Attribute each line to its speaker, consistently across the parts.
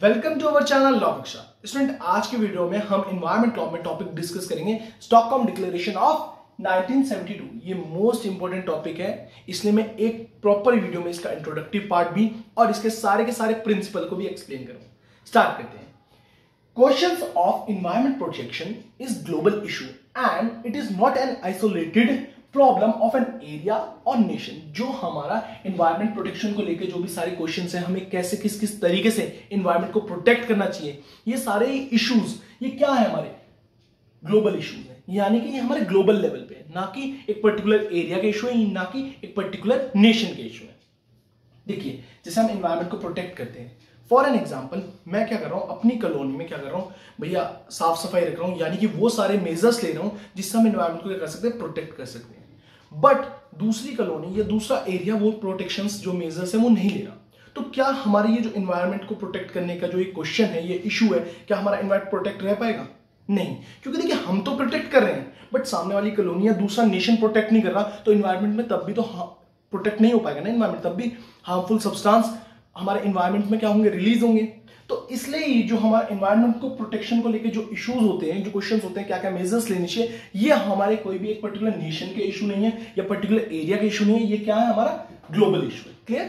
Speaker 1: Welcome to our channel law कक्षा। Student, आज की वीडियो में हम एनवायरमेंट लॉ में टॉपिक डिस्कस करेंगे स्टॉकहोम डिक्लेरेशन ऑफ 1972। ये मोस्ट इंपॉर्टेंट टॉपिक है, इसलिए मैं एक प्रॉपर वीडियो में इसका इंट्रोडक्टिव पार्ट भी और इसके सारे प्रिंसिपल को भी एक्सप्लेन करूंगा। स्टार्ट करते हैं। Questions of environment protection is global issue and it is not an isolated problem of an area और नेशन। जो हमारा एनवायरमेंट प्रोटेक्शन को लेकर जो भी सारे क्वेश्चंस हैं, हमें कैसे किस तरीके से एनवायरमेंट को प्रोटेक्ट करना चाहिए, ये सारे इश्यूज ये क्या है, हमारे ग्लोबल इश्यूज हैं। यानी कि ये हमारे ग्लोबल लेवल पे है, ना कि एक पर्टिकुलर एरिया के इशू है, ना कि एक पर्टिकुलर नेशन के इशू है। देखिए, जैसे हम एनवायरमेंट को प्रोटेक्ट करते हैं, फॉर एन एग्जाम्पल मैं क्या कर रहा हूं, अपनी कॉलोनी में क्या कर रहा हूं भैया, साफ सफाई रख रहा हूं, यानी कि वो सारे मेजर्स ले रहा हूं जिससे हम एनवायरमेंट को क्या कर सकते हैं, प्रोटेक्ट कर सकते हैं। बट दूसरी कॉलोनी या दूसरा एरिया वो प्रोटेक्शंस जो मेजर्स है वो नहीं ले रहा, तो क्या हमारे ये जो एनवायरमेंट को प्रोटेक्ट करने का जो एक क्वेश्चन है, ये इशू है, क्या हमारा एनवायरमेंट प्रोटेक्ट रह पाएगा? नहीं, क्योंकि देखिए हम तो प्रोटेक्ट कर रहे हैं, बट सामने वाली कॉलोनी या दूसरा नेशन प्रोटेक्ट नहीं कर रहा, तो एनवायरमेंट में तब भी तो प्रोटेक्ट नहीं हो पाएगा ना एनवायरमेंट, तब भी हार्मफुल सब्सटेंस हमारे एनवायरमेंट में क्या होंगे, रिलीज होंगे। तो इसलिए जो हमारे एनवायरमेंट को प्रोटेक्शन को लेकर जो इश्यूज होते हैं, जो क्वेश्चंस होते हैं, क्या क्या मेजर्स लेने चाहिए, ये हमारे कोई भी एक पर्टिकुलर नेशन के इशू नहीं है या पर्टिकुलर एरिया के इशू नहीं है, ये क्या है, हमारा ग्लोबल इशू है। Clear?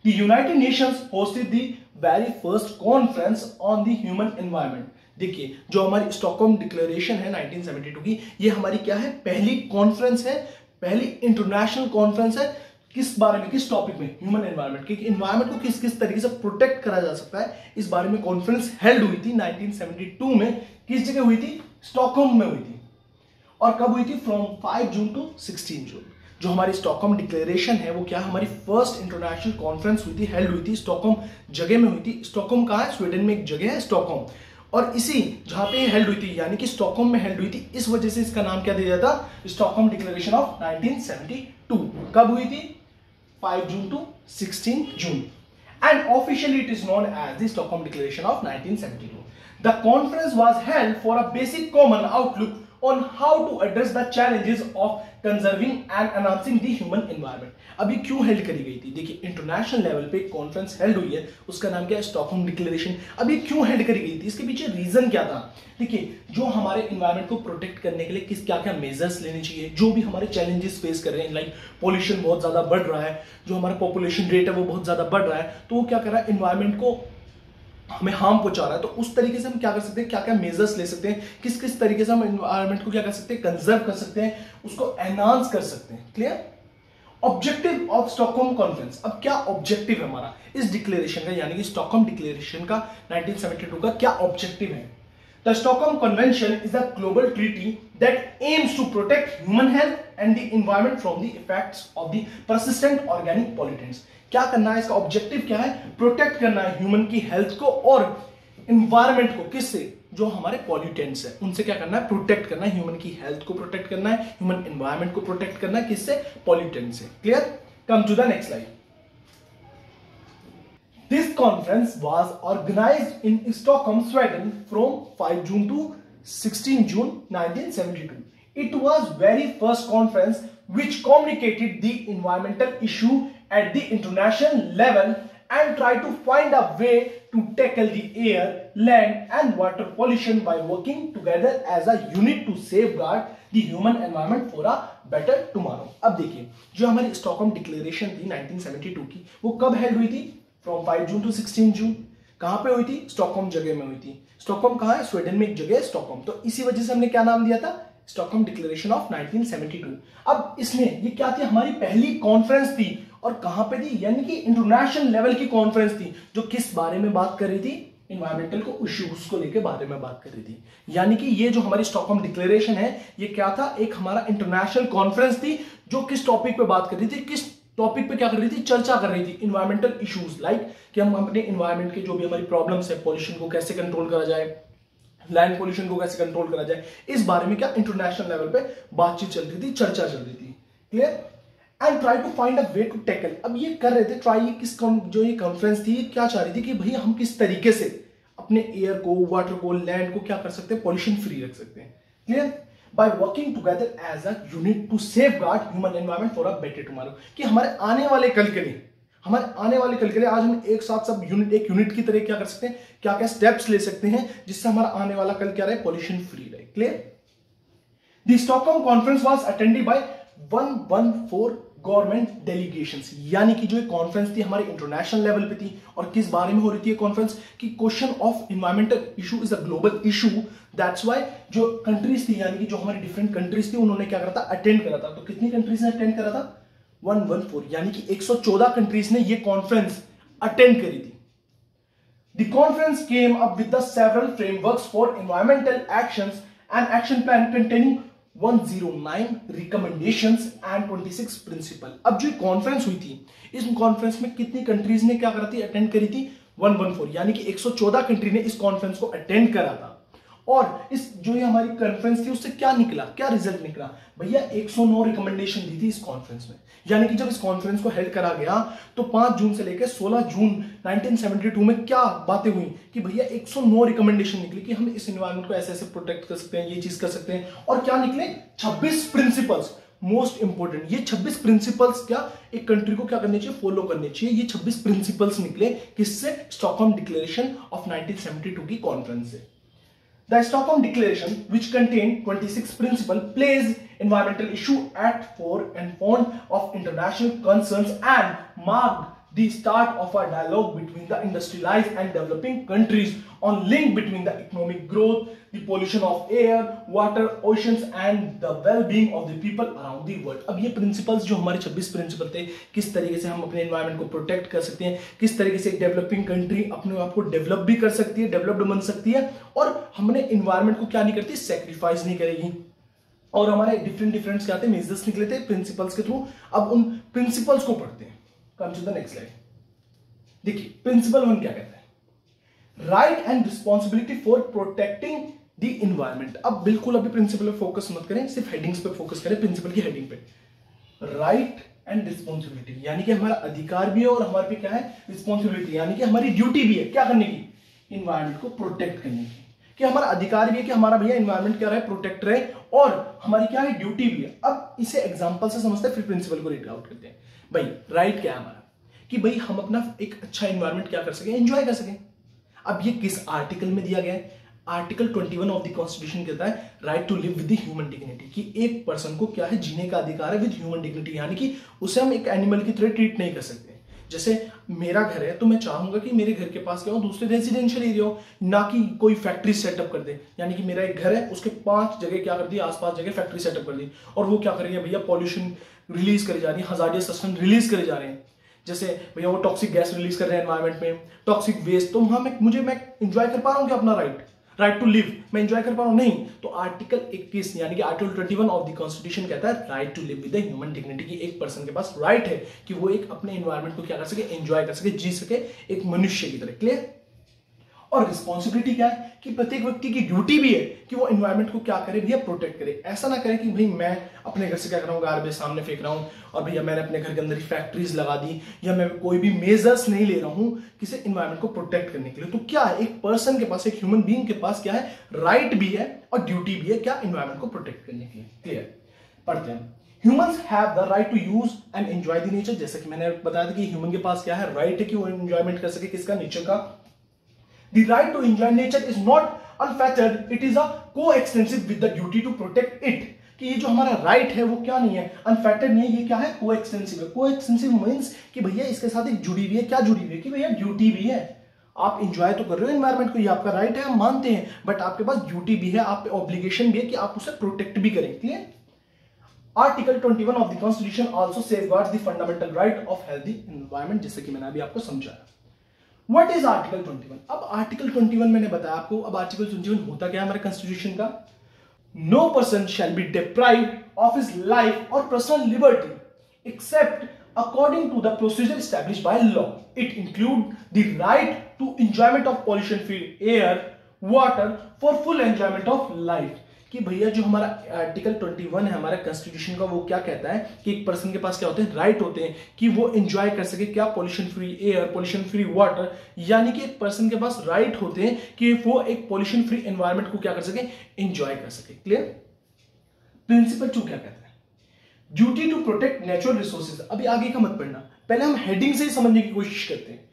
Speaker 1: The United Nations hosted the very first conference on the human environment. देखिए, जो हमारी स्टॉकहोम डिक्लेरेशन है 1972 की, ये हमारी क्या है, पहली कॉन्फ्रेंस है, पहली इंटरनेशनल कॉन्फ्रेंस है। किस बारे में, किस टॉपिक में? Human environment. कि एनवायरनमेंट को किस किस तरीके से प्रोटेक्ट करा जा सकता है, इस बारे में कॉन्फ्रेंस हेल्ड हुई थी 1972 में। किस जगह हुई थी? स्टॉकहोम में हुई थी। और कब हुई थी? फ्रॉम 5 जून टू 16 जून। जो हमारी स्टॉकहोम डिक्लेरेशन है वो क्या, हमारी फर्स्ट इंटरनेशनल कॉन्फ्रेंस हुई थी, हेल्ड हुई थी स्टॉकहोम जगह में हुई थी। स्टॉकहोम कहां है? स्वीडन में एक जगह है स्टॉकहोम, और इसी जहां पे हेल्ड हुई थी, यानी कि स्टॉकहोम में हेल्ड हुई थी, इस वजह से इसका नाम क्या दिया जाता? Stockholm declaration of 1972। कब हुई थी? 5 June to 16 June, and officially it is known as the Stockholm Declaration of 1972. The conference was held for a basic common outlook on how to address the challenges of conserving and enhancing the human environment. अब ये क्यों held करी गई थी? देखिए, international level पे conference held हुई है, उसका नाम क्या है? Stockholm declaration. अब ये क्यों हेल्ड करी गई थी, इसके पीछे रीजन क्या था? देखिए, जो हमारे एनवायरनमेंट को प्रोटेक्ट करने के लिए किस क्या क्या मेजर्स लेने चाहिए, जो भी हमारे चैलेंजेस फेस कर रहे हैं, लाइक पॉल्यूशन बहुत ज्यादा बढ़ रहा है, जो हमारा पॉपुलेशन रेट है वो बहुत ज्यादा बढ़ रहा है, तो वो क्या कर रहा है, एनवायरनमेंट को हमें हार्म पहुंचा रहा है। तो उस तरीके से हम क्या कर सकते हैं, क्या क्या मेजर्स ले सकते हैं, किस किस तरीके से हम एनवायरनमेंट को क्या कर सकते हैं, कंजर्व कर सकते हैं, उसको एनहांस कर सकते हैं। Clear? Objective of Stockholm conference. अब क्या ऑब्जेक्टिव है हमारा इस डिक्लेरेशन का, यानी कि स्टॉकहोम डिक्लेरेशन का 1972 का क्या ऑब्जेक्टिव है? The Stockholm Convention is a global treaty that aims to protect human health and the environment from the effects of the persistent organic pollutants. क्या करना है, इसका ऑब्जेक्टिव क्या है? प्रोटेक्ट करना है ह्यूमन की हेल्थ को और एनवायरमेंट को। किससे? जो हमारे पॉल्यूटेंट्स हैं उनसे क्या करना है, प्रोटेक्ट करना है। ह्यूमन की हेल्थ को प्रोटेक्ट करना है, ह्यूमन एनवायरमेंट को प्रोटेक्ट करना है। किससे? पॉल्यूटेंट्स से। Clear? Come to the next slide. This conference was organized in Stockholm, Sweden from 5 June to 16 June 1972. It was very first conference which communicated the environmental issue at the international level and tried to find a way to tackle the air, land and water pollution by working together as a unit to safeguard the human environment for a better tomorrow. अब देखिए, जो हमारी Stockholm declaration थी 1972 की, वो कब held हुई थी? फ्रॉम 5 जून टू 16 जून। कहां पे हुई थी? स्टॉकहोम जगह में हुई थी। स्टॉकहोम कहां है? स्वीडन में एक जगह है स्टॉकहोम। तो इसी वजह से हमने क्या नाम दिया था? Stockholm declaration of 1972। अब इसमें ये क्या थी? हमारी पहली कॉन्फ्रेंस थी, और कहां पे थी? यानी कि इंटरनेशनल लेवल की कॉन्फ्रेंस थी, जो किस बारे में बात कर रही थी? इन्वायरमेंटल को इश्यूज को लेकर बारे में बात कर रही थी। यानी कि ये जो हमारी स्टॉकहोम डिक्लेरेशन है, ये क्या था? एक हमारा इंटरनेशनल कॉन्फ्रेंस थी, जो किस टॉपिक पे बात कर रही थी, किस टॉपिक पे क्या कर रही थी? चर्चा कर रही थी। इन्वायरमेंटल इश्यूज, लाइक कि हम अपने इन्वायरमेंट के जो भी हमारी प्रॉब्लम्स है, पॉल्यूशन को कैसे कंट्रोल करा जाए, लैंड पॉल्यूशन को कैसे कंट्रोल करा जाए, इस बारे में क्या इंटरनेशनल लेवल पे बातचीत चल रही थी, चर्चा चल रही थी। Clear? And try to find a way to tackle. अब ये कर रहे थे ट्राई, किस जो ये कॉन्फ्रेंस थी क्या चाह रही थी कि भाई हम किस तरीके से अपने एयर को, वाटर को, लैंड को क्या कर सकते हैं, पॉल्यूशन फ्री रख सकते हैं। Clear? by working together as a unit to safeguard human environment for a better tomorrow। कि हमारे आने वाले कल के लिए हमारे आने वाले कल के लिए आज हम एक साथ सब एक यूनिट की तरह क्या कर सकते हैं, क्या क्या स्टेप्स ले सकते हैं जिससे हमारा आने वाला कल क्या रहे, पॉल्यूशन फ्री रहे। Clear? The Stockholm conference was attended by 114 government delegations, यानी कि जो कॉन्फ्रेंस थी हमारी इंटरनेशनल लेवल पे थी। और किस बारे में हो रही थी ये कॉन्फ्रेंस, कि question of environmental issue is a global issue, that's why जो कंट्रीज थी, यानी कि जो हमारी डिफरेंट कंट्रीज थी, उन्होंने क्या करा था, अटेंड करा था। तो कितनी कंट्रीज ने अटेंड करा था, 114, यानी कि 114 कंट्रीज ने ये कॉन्फ्रेंस अटेंड करी थी। The conference came up with the several frameworks for environmental actions and action plan containing 109 recommendations and 26 principle। अब जो कॉन्फ्रेंस हुई थी, इस कॉन्फ्रेंस में कितनी कंट्रीज ने क्या करा थी, अटेंड करी थी, 114, यानी कि 114 कंट्री ने इस कॉन्फ्रेंस को अटेंड करा था। और इस जो ये हमारी कॉन्फ्रेंस थी उससे क्या निकला, क्या रिजल्ट निकला भैया, 109 रिकमेंडेशन दी थी इस कॉन्फ्रेंस में। यानी कि जब इस कॉन्फ्रेंस को हेल्ड करा गया तो 5 जून से लेकर 16 जून 1972 में क्या बातें हुई कि भैया 109 रिकमेंडेशन निकली कि हम इस एनवायरनमेंट को ऐसे ऐसे प्रोटेक्ट कर सकते हैं, ये चीज कर सकते हैं। और क्या निकले, 26 प्रिंसिपल्स, मोस्ट इंपोर्टेंट ये 26 प्रिंसिपल्स क्या एक कंट्री को क्या करने चाहिए, फॉलो करने चाहिए। ये 26 प्रिंसिपल्स निकले किससे, स्टॉकहोम डिक्लेरेशन ऑफ 1972 की कॉन्फ्रेंस से। The Stockholm Declaration, which contained 26 principles, placed environmental issue at forefront of international concerns and marked the start of a dialogue between the industrialized and developing countries on link between the economic growth, the pollution of air, water, oceans and the well-being of the people around the world। अब ये principles जो हमारे 26 principles थे, किस तरीके से हम अपने environment को protect कर सकते हैं, किस तरीके से एक developing country अपने आप को develop भी कर सकती है, developed बन सकती है, और हमने environment को क्या नहीं करती, sacrifice नहीं करेगी। और हमारे डिफरेंट क्या थे, मेजर्स निकले थे प्रिंसिपल्स के थ्रू। अब उन प्रिंसिपल्स को पढ़ते हैं। Come to the next slide. देखिए प्रिंसिपल 1 क्या कहता है, right and responsibility for protecting the environment. अब बिल्कुल अभी प्रिंसिपल पे फोकस मत करें, सिर्फ हेडिंग्स पे फोकस करें, प्रिंसिपल की हेडिंग पे। राइट एंड रिस्पॉन्सिबिलिटी, यानी कि हमारा अधिकार भी है और हमारे पे क्या है, रिस्पॉन्सिबिलिटी, यानी कि हमारी ड्यूटी भी है क्या करने की, इन्वायरमेंट को प्रोटेक्ट करने की। कि हमारा अधिकार भी है कि हमारा भैया इन्वायरमेंट क्या रहे, प्रोटेक्ट रहे, और हमारी क्या है, ड्यूटी भी है। अब इसे एग्जांपल से समझते हैं, फिर प्रिंसिपल को रीड आउट करते हैं। भाई राइट क्या है हमारा, कि भाई हम अपना एक अच्छा इन्वायरमेंट क्या कर सके, एंजॉय कर सके। अब ये किस आर्टिकल में दिया गया है, आर्टिकल 21 ऑफ द कॉन्स्टिट्यूशन कहता है right to live with the human dignity, कि एक पर्सन को क्या है, जीने का अधिकार है विद ह्यूमन डिग्निटी, यानी कि उसे हम एक एनिमल की तरह ट्रीट नहीं कर सकते। जैसे मेरा घर है तो मैं चाहूंगा कि मेरे घर के पास क्या हो, दूसरे रेजिडेंशियल एरिया हो, ना कि कोई फैक्ट्री सेटअप कर दे। यानी कि मेरा एक घर है, उसके 5 जगह क्या कर दी, आसपास जगह फैक्ट्री सेटअप कर दी, और वो क्या कर रही है भैया, पॉल्यूशन रिलीज करे जा रही है, हजारियस सब्सटेंस रिलीज करे जा रहे हैं। जैसे भैया वो टॉक्सिक गैस रिलीज कर रहे हैं एनवायरमेंट में, टॉक्सिक वेस्ट, तो वहां मैं एंजॉय कर पा रहा हूं क्या अपना राइट टू लिव, मैं एंजॉय कर पा रहा हूं, नहीं। तो आर्टिकल 21 यानी कि आर्टिकल 21 ऑफ द कॉन्स्टिट्यूशन कहता है right to live with the human dignity, की एक पर्सन के पास राइट है कि वो एक अपने एनवायरमेंट को क्या कर सके, एंजॉय कर सके, जी सके एक मनुष्य की तरह। क्लियर? और रिस्पॉन्सिबिलिटी क्या है, कि प्रत्येक व्यक्ति की ड्यूटी भी है कि वो एनवायरमेंट को क्या करे भैया, प्रोटेक्ट करे। ऐसा ना करे कि भाई मैं अपने घर से क्या कर रहा हूँ, गार्बेज सामने फेंक रहा हूँ, और भैया मैंने अपने घर के अंदर ही फैक्ट्रीज लगा दी, या मैं कोई भी मेजर्स नहीं ले रहा हूँ किसी एनवायरमेंट को प्रोटेक्ट करने के लिए। तो क्या है, एक पर्सन के पास, एक ह्यूमन बीइंग के पास क्या है, राइट भी है और ड्यूटी भी है, क्या, एनवायरमेंट को प्रोटेक्ट करने के लिए। क्लियर? पढ़ते हैं। Humans have the right to use and enjoy the nature, जैसे कि मैंने बताया था कि ह्यूमन के पास क्या है, राइट है कि वो एंजॉयमेंट कर सके, किसका, नेचर का। The right to enjoy nature is not unfettered, it is a coextensive with the duty to protect it। कि ये जो हमारा राइट है वो क्या नहीं है, अनफेक्टेड नहीं है, ये क्या है, कोएक्सटेंसिव है। कोएक्सटेंसिव मींस कि भैया इसके साथ एक जुड़ी हुई है, क्या जुड़ी हुई है, कि भैया ड्यूटी भी है। आप एंजॉय तो कर रहे हो एनवायरमेंट को, ये आपका राइट है, हम मानते हैं, बट आपके पास ड्यूटी भी है, आप पे ऑब्लिगेशन भी है कि आप उसे प्रोटेक्ट भी करें। Clear? Article 21 of the constitution also safeguards the fundamental right of healthy environment, जैसे कि मैंने अभी आपको समझाया। What is article 21? अब आर्टिकल 21 मैंने बताया आपको। अब आर्टिकल 21 होता क्या है हमारे कॉन्स्टिट्यूशन का, no person shall be deprived of his life और personal liberty except according to the procedure established by law. It include the right to enjoyment of pollution free air, water for full enjoyment of life. कि भैया जो हमारा article 21 है हमारा constitution का, वो क्या कहता है कि एक पर्सन के पास क्या होते हैं, राइट होते हैं कि वो एंजॉय कर सके, क्या, pollution free air, pollution free water, यानी कि एक पर्सन के पास राइट होते हैं कि वो एक पॉल्यूशन फ्री एनवायरमेंट को क्या कर सके, एंजॉय कर सके। क्लियर? प्रिंसिपल 2 क्या कहता है, duty to protect natural resources. अभी आगे का मत पढ़ना, पहले हम हेडिंग से ही समझने की कोशिश करते हैं।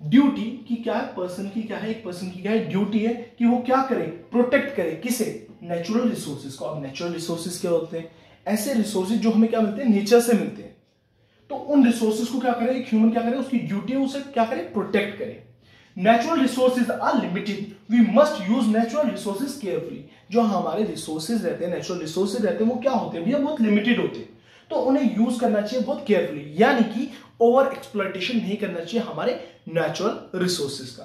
Speaker 1: ड्यूटी की क्या है, पर्सन की क्या है, एक पर्सन की क्या है ड्यूटी है कि वो क्या करे, प्रोटेक्ट करे, किसे, नेचुरल रिसोर्सेज को। अब नेचुरल रिसोर्सेज क्या होते हैं, ऐसे रिसोर्सेज जो हमें क्या मिलते हैं, नेचर से मिलते हैं। तो उन रिसोर्सेज को क्या करे, एक ह्यूमन क्या करे, उसकी ड्यूटी है उसे क्या करे, प्रोटेक्ट करे। Natural resources are limited, we must use natural resources carefully. जो हमारे रिसोर्सेज रहते हैं, नेचुरल रिसोर्सेज रहते हैं, वो क्या होते हैं भैया, बहुत लिमिटेड होते हैं, तो उन्हें यूज करना चाहिए बहुत केयरफुली, यानी कि ओवर एक्सप्लॉयटेशन नहीं करना चाहिए हमारे नेचुरल रिसोर्सेज का।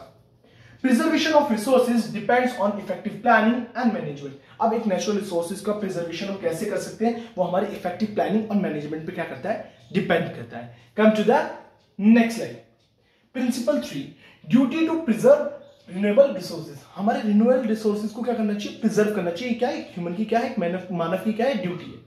Speaker 1: Preservation of resources depends on effective planning and management. अब एक नेचुरल रिसोर्सेज का प्रिजर्वेशन हम कैसे कर सकते हैं, वो हमारी इफेक्टिव प्लानिंग और मैनेजमेंट पे क्या करता है, डिपेंड करता है। Come to the next slide. Principle 3, duty to preserve renewable resources. हमारे रिन्यूएबल रिसोर्सेज को क्या करना चाहिए, प्रिजर्व करना चाहिए। क्या है, ह्यूमन की क्या है, मानव की क्या है, ड्यूटी है।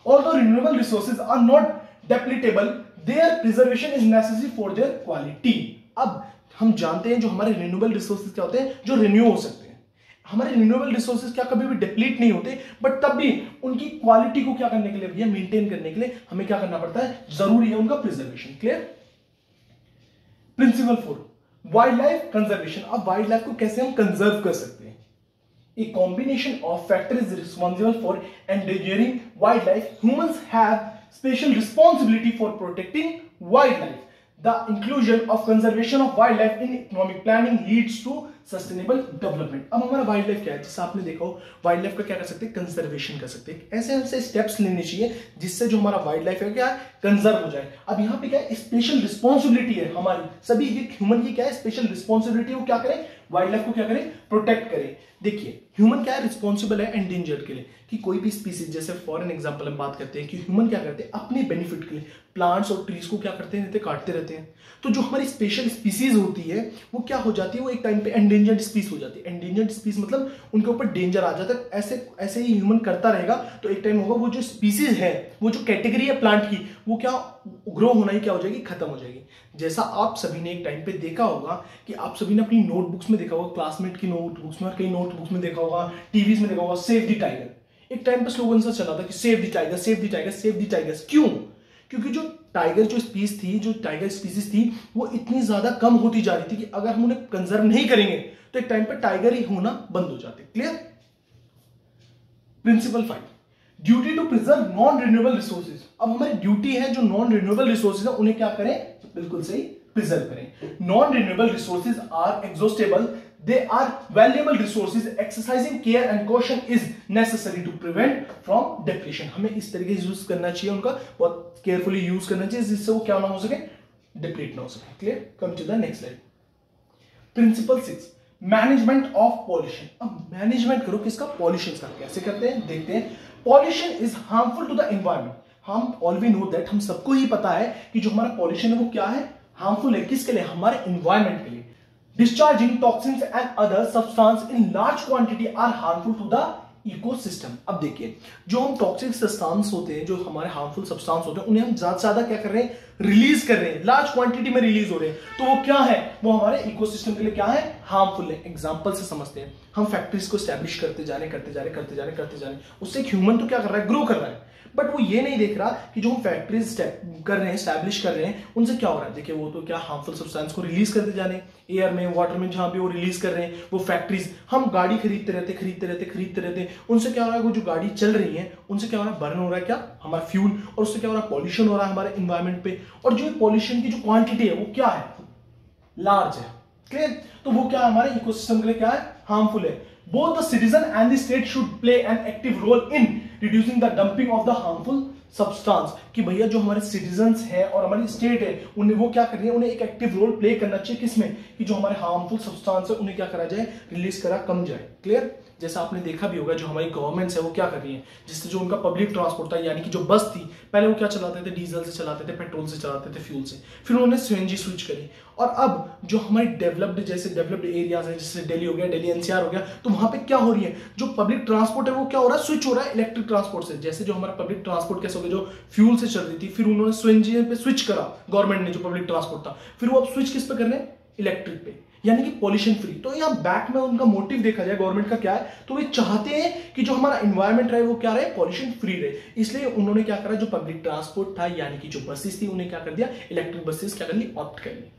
Speaker 1: Although renewable resources are not depletable, their preservation is necessary for their quality. अब हम जानते हैं जो हमारे रिन्यूएबल रिसोर्सेज क्या होते हैं, जो रिन्यू हो सकते हैं। हमारे रिन्यूएबल रिसोर्सेज क्या कभी भी डिप्लीट नहीं होते, बट तब भी उनकी क्वालिटी को क्या करने के लिए भैया, मेंटेन करने के लिए हमें क्या करना पड़ता है, जरूरी है उनका preservation. Clear. Principle 4, wild life conservation. अब वाइल्ड लाइफ को कैसे हम कंजर्व कर सकते हैं। A combination of factors is responsible for endangering wildlife. Humans have special responsibility for protecting wildlife. The inclusion of conservation of wildlife in economic planning leads to sustainable development. अब हमारा wild life क्या है, जैसे आपने देखा हो, wild life का क्या कर सकते हैं, कंजर्वेशन कर सकते हैं। ऐसे ऐसे स्टेप्स लेने चाहिए जिससे जो हमारा वाइल्ड लाइफ है क्या है, कंजर्व हो जाए। अब यहाँ पे क्या है, स्पेशल रिस्पॉन्सिबिलिटी है हमारी, सभी एक ह्यूमन की क्या है, स्पेशल रिस्पॉन्सिबिलिटी, वो क्या करें, वाइल्ड लाइफ को क्या करें, प्रोटेक्ट करें। देखिए ह्यूमन क्या है, रिस्पॉन्सिबल है एंडेंजर्ड के लिए, कि कोई भी स्पीसीज, जैसे फॉर एन एग्जांपल हम बात करते हैं कि ह्यूमन क्या करते हैं, अपने बेनिफिट के लिए प्लांट्स और ट्रीज को क्या करते हैं, काटते रहते हैं। तो जो हमारी स्पेशल स्पीसीज होती है वो क्या हो जाती है, वो एक टाइम पे एंडेंजर्ड स्पीस हो जाती है। एंडेंजर्ड स्पीस मतलब उनके ऊपर डेंजर आ जाता है। ऐसे ऐसे ही ह्यूमन करता रहेगा तो एक टाइम होगा वो जो स्पीसीज है, वो जो कैटेगरी है प्लांट की, वो क्या ग्रो होना ही क्या हो जाएगी, खत्म हो जाएगी। जैसा आप सभी ने एक टाइम पे देखा होगा कि आप सभी ने अपनी नोटबुक्स में देखा होगा, क्लासमेट की नोटबुक्स में और कई नोटबुक्स में देखा होगा, टीवीज में देखा होगा, सेव द टाइगर। एक टाइम पे स्लोगन सा चला था कि save the tiger, save the tiger, save the tigers. क्यों? क्योंकि जो टाइगर जो स्पीस थी, जो टाइगर स्पीसीज थी, वो इतनी ज्यादा कम होती जा रही थी कि अगर हम उन्हें कंजर्व नहीं करेंगे तो एक टाइम पे टाइगर ही होना बंद हो जाते। Clear. Principle 5, duty to preserve non renewable resources. अब हमारी ड्यूटी है जो नॉन रिन्यूएबल रिसोर्सेज है उन्हें क्या करें, बिल्कुल सही, प्रिजर्व करें। Non renewable resources are exhaustible, they are valuable resources. Exercising care and caution is necessary to prevent from depletion. हमें इस तरीके से यूज करना चाहिए, उनका बहुत केयरफुली यूज करना चाहिए जिससे वो क्या ना हो सके, डिप्लीट ना हो सके। Clear. Come to the next slide. Principle 6, management of pollution. अब मैनेजमेंट करो किसका, पॉल्यूशन का। कैसे करते हैं, देखते हैं। Pollution is harmful to the environment. हम ऑल वी नो दैट, हम सबको ही पता है कि जो हमारा पॉल्यूशन है वो क्या है, हार्मफुल है। किसके लिए, हमारे एनवायरमेंट के लिए। Discharging toxins and other substances in large quantity are harmful to the ecosystem. अब देखिए, जो हम टॉक्सिक सब्सटेंस होते हैं, जो हमारे हार्मफुल सब्सटेंस होते हैं, उन्हें हम ज्यादा से ज्यादा क्या कर रहे हैं, रिलीज कर रहे हैं, लार्ज क्वांटिटी में रिलीज हो रहे हैं। तो वो क्या है, वो हमारे इकोसिस्टम के लिए क्या है, हार्मफुल है। एग्जांपल से समझते हैं। हम फैक्ट्रीज को स्टैब्लिश करते जा रहे हैं, उससे ह्यूमन तो क्या कर रहा है, ग्रो कर रहा है, बट वो ये नहीं देख रहा कि जो हम फैक्ट्रीज कर रहे हैं, स्टैब्लिश कर रहे हैं, उनसे क्या हो रहा है। देखिए वो तो क्या हार्मफुल सब्सटेंस को रिलीज करते जा रहे हैं, एयर में, वाटर में, जहां पे वो रिलीज कर रहे हैं। वो फैक्ट्रीज, हम गाड़ी खरीदते रहते, उनसे क्या हो रहा है, वो जो गाड़ी चल रही है उनसे क्या हो रहा है, बर्न हो रहा है क्या, हमारा फ्यूल, और उससे क्या हो रहा है, पॉल्यूशन हो रहा है हमारे एनवायरमेंट पे। और जो पॉल्यूशन की जो क्वांटिटी है वो क्या है, लार्ज है। क्लियर। तो वो क्या हमारे इकोसिस्टम के लिए क्या है, हार्मफुल है। Both the citizen and the state should play an active role in reducing the dumping of the harmful substance. कि भैया जो हमारे सिटीजन्स हैं और हमारी स्टेट है, उन्हें वो क्या कर रही है, उन्हें एक एक्टिव रोल प्ले करना चाहिए किसमें, कि जो हमारे हार्मफुल सब्सटेंस है उन्हें क्या करा जाए, रिलीज करा कम जाए। क्लियर। जैसा आपने देखा भी होगा, जो हमारी गवर्नमेंट्स है वो क्या कर रही है, जिससे जो उनका पब्लिक ट्रांसपोर्ट था, यानी कि जो बस थी, पहले वो क्या चलाते थे, डीजल से चलाते थे, पेट्रोल से चलाते थे, फ्यूल से, फिर उन्होंने सीएनजी स्विच करी। और अब जो हमारी डेवलप्ड एरियाज है, जैसे दिल्ली हो गया, दिल्ली एनसीआर हो गया, तो वहां पे क्या हो रही है, जो पब्लिक ट्रांसपोर्ट है वो क्या हो रहा है, स्विच हो रहा है इलेक्ट्रिक ट्रांसपोर्ट से। जैसे जो हमारा पब्लिक ट्रांसपोर्ट कैसे हो गया, जो फ्यूल से चल रही थी, फिर उन्होंने सीएनजी पे स्विच करा गवर्नमेंट ने, जो पब्लिक ट्रांसपोर्ट था, फिर वो अब स्विच किस पे कर रहे हैं, इलेक्ट्रिक पे। यानी कि पॉल्यूशन फ्री। तो यहाँ बैक में उनका मोटिव देखा जाए गवर्नमेंट का क्या है, तो वे चाहते हैं कि जो हमारा एनवायरमेंट रहे वो क्या रहे, पॉल्यूशन फ्री रहे। इसलिए उन्होंने क्या करा, जो पब्लिक ट्रांसपोर्ट था यानी कि जो बसेस थी उन्हें क्या कर दिया, इलेक्ट्रिक बसेस क्या कर ली, ऑप्ट कर ली।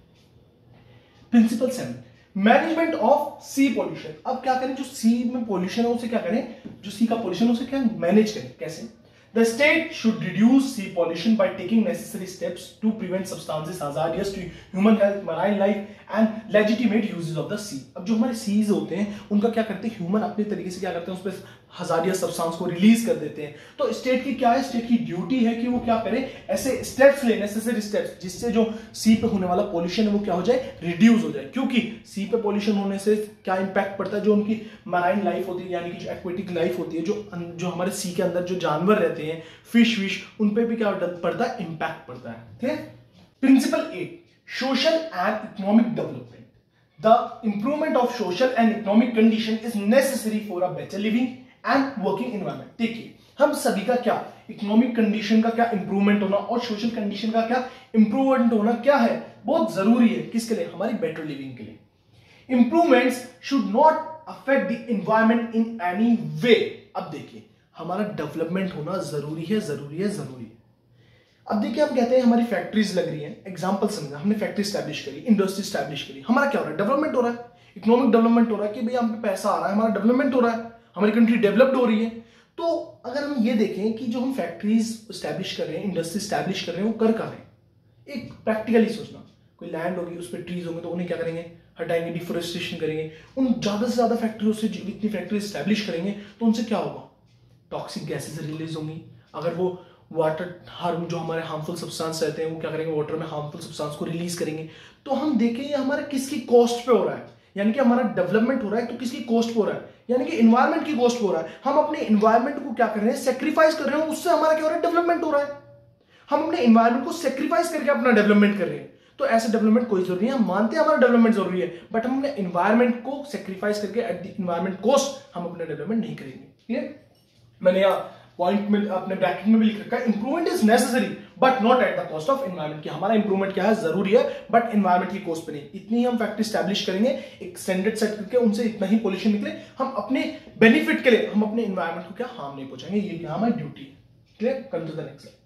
Speaker 1: Principle 7, management of sea pollution. अब क्या करें, जो सी में पॉल्यूशन है उसे क्या करें, जो सी का पॉल्यूशन है उसे क्या मैनेज करें, कैसे। The state should reduce sea pollution by taking necessary steps to prevent substances hazardous to human health, marine life and legitimate uses of the sea। अब जो हमारे सीज होते हैं उनका क्या करते हैं, ह्यूमन अपने तरीके से क्या करते हैं, उस पर हजारियस सब्सटेंस को रिलीज कर देते हैं। तो स्टेट की क्या है, स्टेट की ड्यूटी है कि वो क्या करे, ऐसे स्टेप्स ले, नेसेसरी स्टेप्स, जिससे जो सी पे होने वाला पॉल्यूशन है वो क्या हो जाए, रिड्यूस हो जाए। क्योंकि सी पे पॉल्यूशन होने से क्या इंपैक्ट पड़ता है, जो उनकी मराइन लाइफ होती है यानी कि जो एक्वेटिक लाइफ होती है, जो हमारे सी के अंदर जो जानवर रहते हैं, फिश विश, उन पे भी क्या पड़ता है, इंपैक्ट पड़ता है। ठीक है। Principle 8, social and economic development. The improvement of social and economic condition is necessary for a better living and working environment। देखिए हम सभी का क्या, इकोनॉमिक कंडीशन का क्या इंप्रूवमेंट होना और सोशल कंडीशन का क्या इंप्रूवमेंट होना क्या है, बहुत जरूरी है। किसके लिए, हमारी बेटर लिविंग के लिए। Improvements should not affect the environment in any way. अब देखिए हमारा डेवलपमेंट होना जरूरी है, जरूरी है, जरूरी है। अब देखिए हम कहते हैं हमारी फैक्ट्रीज लग रही हैं, एग्जांपल समझा, हमने फैक्ट्री स्टैब्लिश करी, इंडस्ट्री स्टैब्लिश करी, हमारा क्या हो रहा है, डेवलपमेंट हो रहा है, इकोनॉमिक डेवलपमेंट हो रहा है कि भैया हम पे पैसा आ रहा है, हमारा डेवलपमेंट हो रहा है, हमारी कंट्री डेवलप्ड हो रही है। तो अगर हम ये देखें कि जो हम फैक्ट्रीज स्टैब्लिश कर रहे हैं, इंडस्ट्री स्टैब्लिश कर रहे हैं, वो कर रहे हैं, एक प्रैक्टिकली सोचना, कोई लैंड होगी उस पर ट्रीज होंगे तो उन्हें क्या करेंगे, हटाएंगे, डिफोरेस्टेशन करेंगे, उन ज्यादा से ज्यादा फैक्ट्रियों से इतनी फैक्ट्री स्टैब्लिश करेंगे तो उनसे क्या होगा, टॉक्सिक गैसेज रिलीज होंगी। अगर वो वाटर हार्म, जो हमारे हार्मफुल सब्सटेंस रहते हैं वो क्या करेंगे, वाटर में हार्मफुल सब्सटेंस को रिलीज करेंगे। तो हम देखें ये हमारे किसकी कॉस्ट पे हो रहा है, यानी कि हमारा डेवलपमेंट हो रहा है तो किसकी कॉस्ट पे हो रहा है, यानी कि एनवायरमेंट की कॉस्ट पे हो रहा है। हम अपने एनवायरमेंट को क्या कर रहे हैं, सेक्रीफाइस कर रहे हैं, उससे हमारा क्या हो रहा है, डेवलपमेंट हो रहा है। हम अपने एनवायरमेंट को सेक्रीफाइस करके अपना डेवलपमेंट कर रहे हैं। तो ऐसे डेवलपमेंट कोई जरूरी है, हम मानते हैं हमारा डेवलपमेंट जरूरी है, बट हम अपने एनवायरमेंट को सेक्रीफाइस करके एट द एनवायरमेंट कॉस्ट हम अपना डेवलपमेंट नहीं करेंगे। ठीक है, मैंने यहाँ पॉइंट में अपने ब्रैकेट में भी लिख रखा है, improvement is necessary but not at the cost of environment. कि हमारा इंप्रूवमेंट क्या है, जरूरी है बट एनवायरमेंट की कॉस्ट पे नहीं। इतनी हम फैक्ट्री स्टैब्लिश करेंगे, एक स्टैंडर्ड सेट करके उनसे इतना ही पॉल्यूशन निकले, हम अपने बेनिफिट के लिए हम अपने एनवायरमेंट को क्या हार्म नहीं पहुंचाएंगे, ये क्या हमारी ड्यूटी है। Clear, come to the next.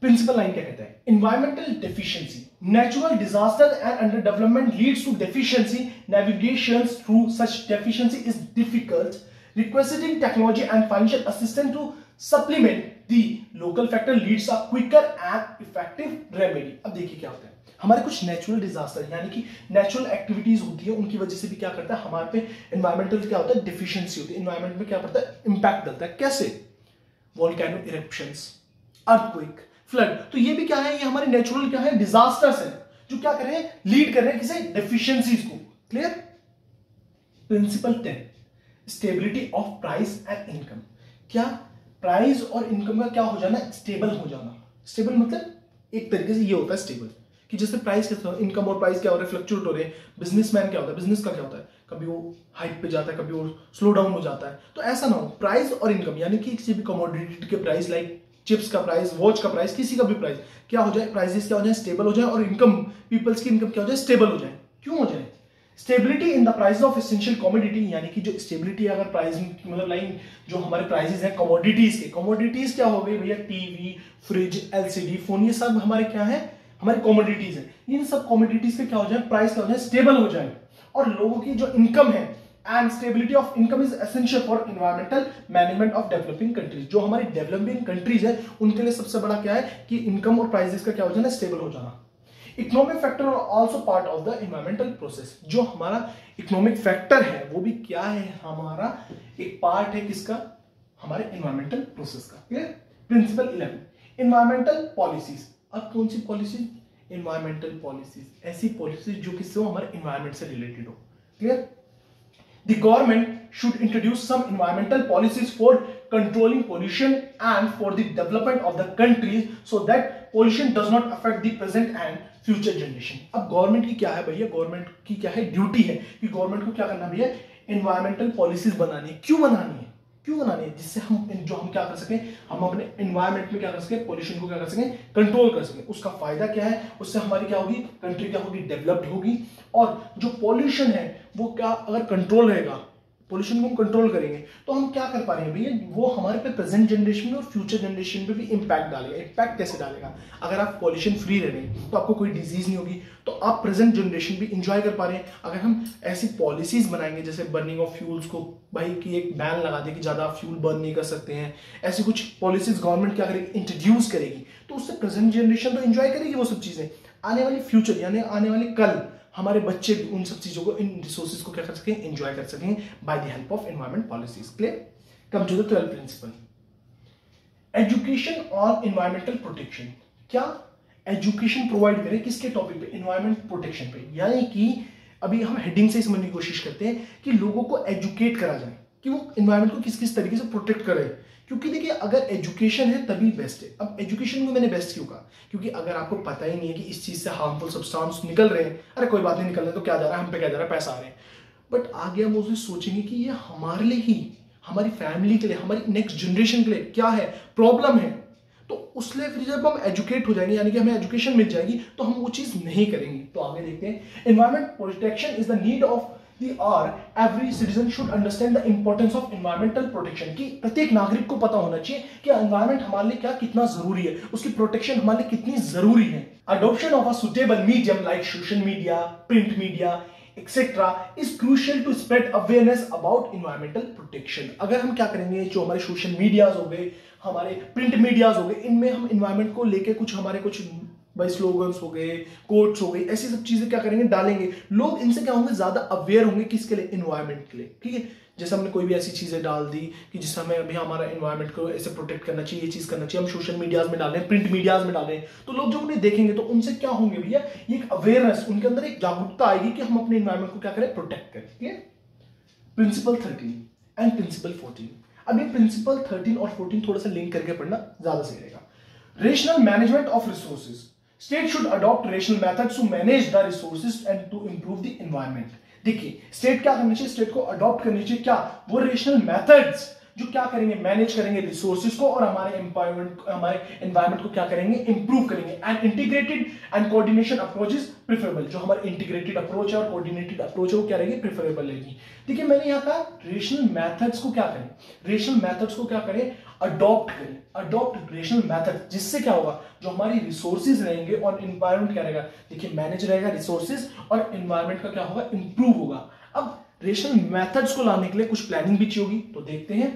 Speaker 1: Principle 9 क्या कहता है, environmental deficiency, natural disaster and under development leads to deficiency, navigation through such deficiency is difficult, requesting technology and financial assistance to supplement the local factor leads a quicker and effective remedy। अब देखिए क्या होता है, हमारे कुछ natural disaster यानी कि natural activities होती है, उनकी वजह से भी क्या करता है, हमारे पे एनवायरमेंटल क्या होता है, डेफिशिएंसी होती है, एनवायरमेंट में क्या पड़ता है, इंपैक्ट डालता है। कैसे, वोल्केनो इरप्शंस, अर्थक्वेक, फ्लड। तो ये भी क्या है, ये हमारे नेचुरल क्या है, डिजास्टर्स है, जो क्या कर रहे हैं, लीड कर रहे हैं किसे, डेफिशिएंसीज को। Clear. Principle 10, stability of price and income. क्या, प्राइस और इनकम का क्या हो जाना, स्टेबल हो जाना। स्टेबल मतलब एक तरीके से ये होता है स्टेबल, कि जैसे प्राइस कैसे, इनकम और प्राइस क्या हो रहे हैं, फ्लक्चुएट हो रहे हैं। बिजनेसमैन क्या होता है, बिजनेस का क्या होता है, कभी वो हाइट पे जाता है, कभी वो स्लो डाउन हो जाता है। तो ऐसा ना हो, प्राइस और इनकम यानी कि किसी भी कमोडिटी के प्राइस, लाइक चिप्स का प्राइस, वॉच का प्राइस, किसी का भी प्राइस क्या हो जाए, प्राइसेस क्या हो जाए, स्टेबल हो जाए, और इनकम, पीपल्स की इनकम क्या हो जाए, स्टेबल हो जाए। क्यों हो जाए, stability in the price of essential commodity, यानी कि जो स्टेबिलिटी अगर प्राइस मतलब लाइन जो हमारे प्राइसेस हैं कमोडिटीज के, कमोडिटीज क्या हो गई भैया, टीवी, फ्रिज, एलसीडी, फोन, ये सब हमारे क्या है, हमारी कमोडिटीज है। इन सब कमोडिटीज के क्या हो जाए, प्राइस क्या हो जाए, स्टेबल हो जाए। और लोगों की जो इनकम है, and stability of income is essential for environmental management of developing countries. जो हमारी डेवलपिंग कंट्रीज है उनके लिए सबसे बड़ा क्या है कि इनकम और प्राइसेस का क्या हो जाना, स्टेबल हो जाना। Economic factor are also part of the environmental process. जो हमारा इकोनॉमिक फैक्टर है वो भी क्या है, हमारा एक पार्ट है किसका, हमारे एनवायरमेंटल प्रोसेस का। क्लियर। Principle 11, environmental policies. अब कौन सी पॉलिसी, एनवायरमेंटल पॉलिसीज, ऐसी पॉलिसीज जो किससे हो, हमारे एनवायरमेंट से रिलेटेड हो। Clear. The government should introduce some environmental policies for controlling pollution and for the development of the countries so that pollution does not affect the present and future generation। अब government की क्या है भैया, government की क्या है, duty है कि गवर्नमेंट को क्या करना भैया, एनवायरमेंटल पॉलिसीज बनानी है। क्यों बनानी है, क्यों बनानी है? जिससे हम क्या कर सकें, हम अपने एनवायरमेंट में क्या कर सकें, पोल्यूशन को क्या कर सकें, कंट्रोल कर सकें। उसका फायदा क्या है? उससे हमारी क्या होगी, कंट्री क्या होगी, डेवलप्ड होगी। और जो पोल्यूशन है वो क्या, अगर कंट्रोल रहेगा, पोल्यूशन को हम कंट्रोल करेंगे, तो हम क्या कर पा रहे हैं भैया, वो हमारे पे प्रेजेंट जनरेशन में और फ्यूचर जनरेशन पे भी इंपैक्ट डालेगा। इंपैक्ट कैसे डालेगा? अगर आप पोल्यूशन फ्री रह रहे हैं तो आपको कोई डिजीज नहीं होगी, तो आप प्रेजेंट जनरेशन भी इंजॉय कर पा रहे हैं। अगर हम ऐसी पॉलिसीज बनाएंगे जैसे बर्निंग ऑफ फ्यूल्स को भाई की एक बैन लगा दे कि ज्यादा फ्यूल बर्न नहीं कर सकते हैं, ऐसी कुछ पॉलिसीज गवर्नमेंट क्या करेगी, इंट्रोड्यूस करेगी, तो उससे प्रेजेंट जनरेशन तो इंजॉय करेगी वो सब चीजें। आने वाली फ्यूचर यानी आने वाले कल हमारे बच्चे भी उन सब चीजों को, इन रिसोर्सेज को क्या कर सकें, एंजॉय कर सकें by the help of environment policies. Clear? Come to the 12th principle, education on environmental protection. क्या एजुकेशन प्रोवाइड करें किसके टॉपिक पे? एनवायरमेंट प्रोटेक्शन पे। यानी कि अभी हम हेडिंग से समझने की कोशिश करते हैं कि लोगों को एजुकेट करा जाए कि वो एनवायरमेंट को किस किस तरीके से प्रोटेक्ट करें। क्योंकि देखिए अगर एजुकेशन है तभी बेस्ट है। अब एजुकेशन को मैंने बेस्ट क्यों कहा? क्योंकि अगर आपको पता ही नहीं है कि इस चीज से हार्मफुल सब्सटेंस निकल रहे हैं, अरे कोई बात नहीं, निकल रहे तो क्या जा रहा है, हम पे क्या जा रहा है, पैसा आ रहे हैं, बट आगे हम उसे सोचेंगे कि ये हमारे लिए ही, हमारी फैमिली के लिए, हमारी नेक्स्ट जनरेशन के लिए क्या है, प्रॉब्लम है, तो उसलिए फिर जब हम एजुकेट हो जाएंगे, यानी कि हमें एजुकेशन मिल जाएगी, तो हम वो चीज नहीं करेंगे। तो आगे देखते हैं, environment protection is the need of the hour, every citizen should understand the importance of environmental protection। कि प्रत्येक नागरिक को पता होना चाहिए कि एनवायरमेंट हमारे लिए क्या कितना जरूरी है, उसकी प्रोटेक्शन हमारे लिए कितनी जरूरी है। Adoption of a suitable medium like social media, print media etcetera is crucial to spread awareness about environmental protection. अगर हम क्या करेंगे, जो हमारे सोशल मीडियाज हो गए, हमारे प्रिंट मीडियाज हो गए, इनमें हम एनवायरमेंट को लेके कुछ हमारे कुछ भाई स्लोगन्स हो गए, कोट्स हो गई, ऐसी सब चीजें क्या करेंगे, डालेंगे। लोग इनसे क्या होंगे, ज्यादा अवेयर होंगे किसके लिए, एनवायरमेंट के लिए। ठीक है, जैसे हमने कोई भी ऐसी चीजें डाल दी कि जिससे हमें अभी हमारा एनवायरमेंट को ऐसे प्रोटेक्ट करना चाहिए, ये चीज करना चाहिए, हम सोशल मीडियाज में डालें, प्रिंट मीडियाज में डालें, तो लोग जब उन्हें देखेंगे तो उनसे क्या होंगे भैया, ये एक अवेयरनेस, उनके अंदर एक जागरूकता आएगी कि हम अपने एनवायरमेंट को क्या करें, प्रोटेक्ट करें। ठीक है, प्रिंसिपल 13 एंड प्रिंसिपल 14। अब ये प्रिंसिपल 13 और 14 थोड़ा सा लिंक करके पढ़ना ज्यादा सही रहेगा। Rational management of resources, state should adopt rational methods to manage the resources and to improve the environment. देखिए स्टेट क्या करनी चाहिए, स्टेट को अडॉप्ट करनी चाहिए क्या, वो रेशनल मेथड्स जो क्या करेंगे, मैनेज करेंगे रिसोर्सेज को और हमारे एनवायरमेंट को क्या करेंगे, इंप्रूव करेंगे। And integrated and coordination approach is preferable. जो हमारे इंटीग्रेटेड अप्रोच है और कोऑर्डिनेटेड अप्रोच है वो क्या रहेगी, प्रेफरेबल रहेगी। देखिए मैंने यहाँ कहा रेशनल मेथड्स को क्या करें, रेशनल मेथड्स को क्या करें, अडॉप्ट करें, अडॉप्ट रेशनल मेथड, जिससे क्या होगा, जो हमारी रिसोर्सेज रहेंगे और एनवायरमेंट क्या रहेगा, देखिए मैनेज रहेगा रिसोर्सेज और एनवायरमेंट का क्या होगा, इंप्रूव होगा। अब रेशनल मेथड्स को लाने के लिए कुछ प्लानिंग भी चाहिए होगी, तो देखते हैं।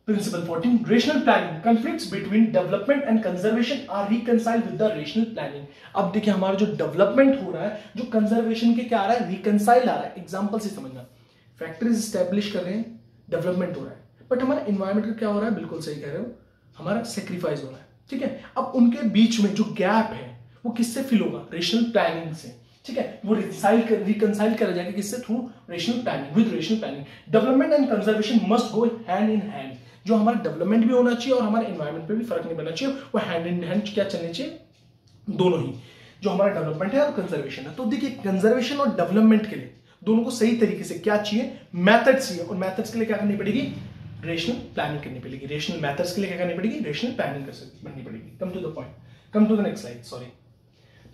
Speaker 1: Principle 14, rational planning, conflicts between development and conservation are reconciled with the rational planning. अब देखिए हमारा जो डेवलपमेंट हो रहा है, जो कंजर्वेशन के क्या आ रहा है, रिकंसाइल आ रहा है। एग्जांपल से समझना, फैक्ट्रीज स्टैब्लिश कर रहे हैं, डेवलपमेंट हो रहा है, बट हमारे एनवायरमेंट का क्या हो रहा है, बिल्कुल सही कह रहे हो, हमारा सेक्रीफाइस हो रहा है। ठीक है, अब उनके बीच में जो गैप है वो किससे फिल होगा, रेशनल प्लानिंग से। ठीक है, वो रिकंसाइल करा जाएगा किससे, through rational planning, with rational planning. Development and conservation must go hand in hand. जो हमारा डेवलपमेंट भी होना चाहिए और हमारे एनवायरमेंट पे भी फर्क नहीं पड़ना चाहिए, वो हैंड इन हैंड क्या चलने चाहिए, दोनों ही। जो हमारा डेवलपमेंट है और कंजर्वेशन है, तो देखिए कंजर्वेशन और डेवलपमेंट के लिए दोनों को सही तरीके से क्या चाहिए, मैथड्स चाहिए, और मैथड्स के लिए क्या करनी पड़ेगी, रेशनल प्लानिंग करनी पड़ेगी। रेशनल मेथड्स के लिए क्या करनी पड़ेगी, रेशनल प्लानिंग करनी पड़ेगी। Come to the point, come to the next slide, sorry.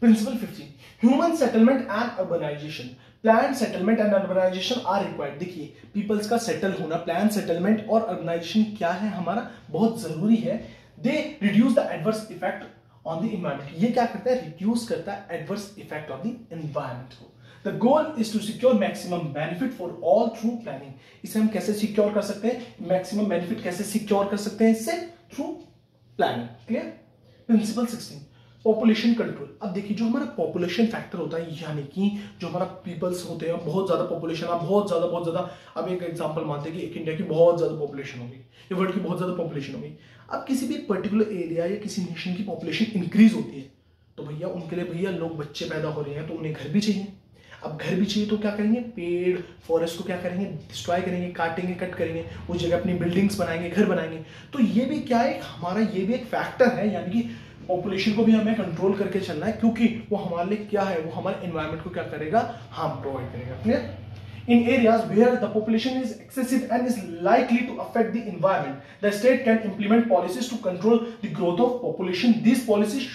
Speaker 1: Principle 15, human settlement and urbanisation, plan settlement and urbanisation are required. देखिए पीपल्स का सेटल होना, प्लान सेटलमेंट और अर्बनाइजेशन क्या है, हमारा बहुत जरूरी है। They reduce the adverse effect on the environment. ये क्या करता है, रिड्यूस करता है adverse effect on the environment को। The goal is to secure maximum benefit for all through planning। इसे हम कैसे सिक्योर कर सकते हैं, मैक्सिमम बेनिफिट कैसे सिक्योर कर सकते हैं इससे, through planning. Clear. Principle 16, population control. अब देखिए जो हमारा पॉपुलेशन फैक्टर होता है, यानी कि जो हमारा पीपल्स होते हैं, बहुत ज्यादा पॉपुलेशन, बहुत ज्यादा। अब एक एग्जांपल मानते हैं कि एक इंडिया की बहुत ज्यादा पॉपुलेशन होगी, या वर्ल्ड की बहुत ज्यादा पॉपुलेशन होगी। अब किसी भी पर्टिकुलर एरिया या किसी नेशन की पॉपुलेशन इंक्रीज होती है, तो भैया उनके लिए भैया लोग बच्चे पैदा हो रहे हैं, तो उन्हें घर भी चाहिए। अब घर भी चाहिए तो क्या करेंगे, पेड़ फॉरेस्ट को क्या करेंगे, डिस्ट्रॉय करेंगे, काटेंगे, कट करेंगे, उस जगह अपनी बिल्डिंग्स बनाएंगे, घर बनाएंगे। तो ये भी क्या है, हमारा ये भी एक फैक्टर है, यानी कि पॉपुलेशन को भी हमें कंट्रोल करके चलना है, क्योंकि वो हमारे लिए क्या है, वो हमारे एनवायरमेंट को क्या करेगा, हार्म प्रोवाइड करेगा। Clear. In areas where the population is excessive and is likely to affect the environment, the state can implement policies to control the growth of population. These policies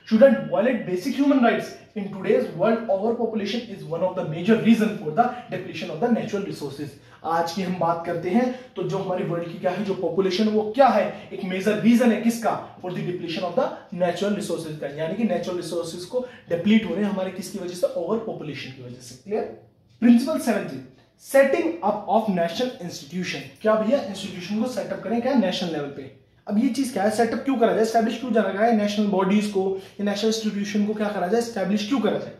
Speaker 1: shouldn't violate basic human rights. In today's world, overpopulation is one of the major reasons for the depletion of the natural resources. आज की हम बात करते हैं तो जो हमारी world की क्या है, जो पॉपुलेशन वो क्या है, एक मेजर रीजन है किसका, for the depletion of the natural resources का, यानी कि नेचुरल रिसोर्सेज को डिप्लीट हो रहे हैं हमारे किसकी वजह से, ओवर पॉपुलेशन की वजह से। Clear. Principle 17, setting up of national institution. क्या भैया, इंस्टीट्यूशन को सेटअप करें क्या नेशनल लेवल पे। अब ये चीज क्या है, सेटअप क्यों करा जाए, एस्टैब्लिश क्यों करा जाए, नेशनल बॉडीज को या नेशनल इंस्टीट्यूशन को क्या करा जाए, एस्टैब्लिश क्यों करा जाए।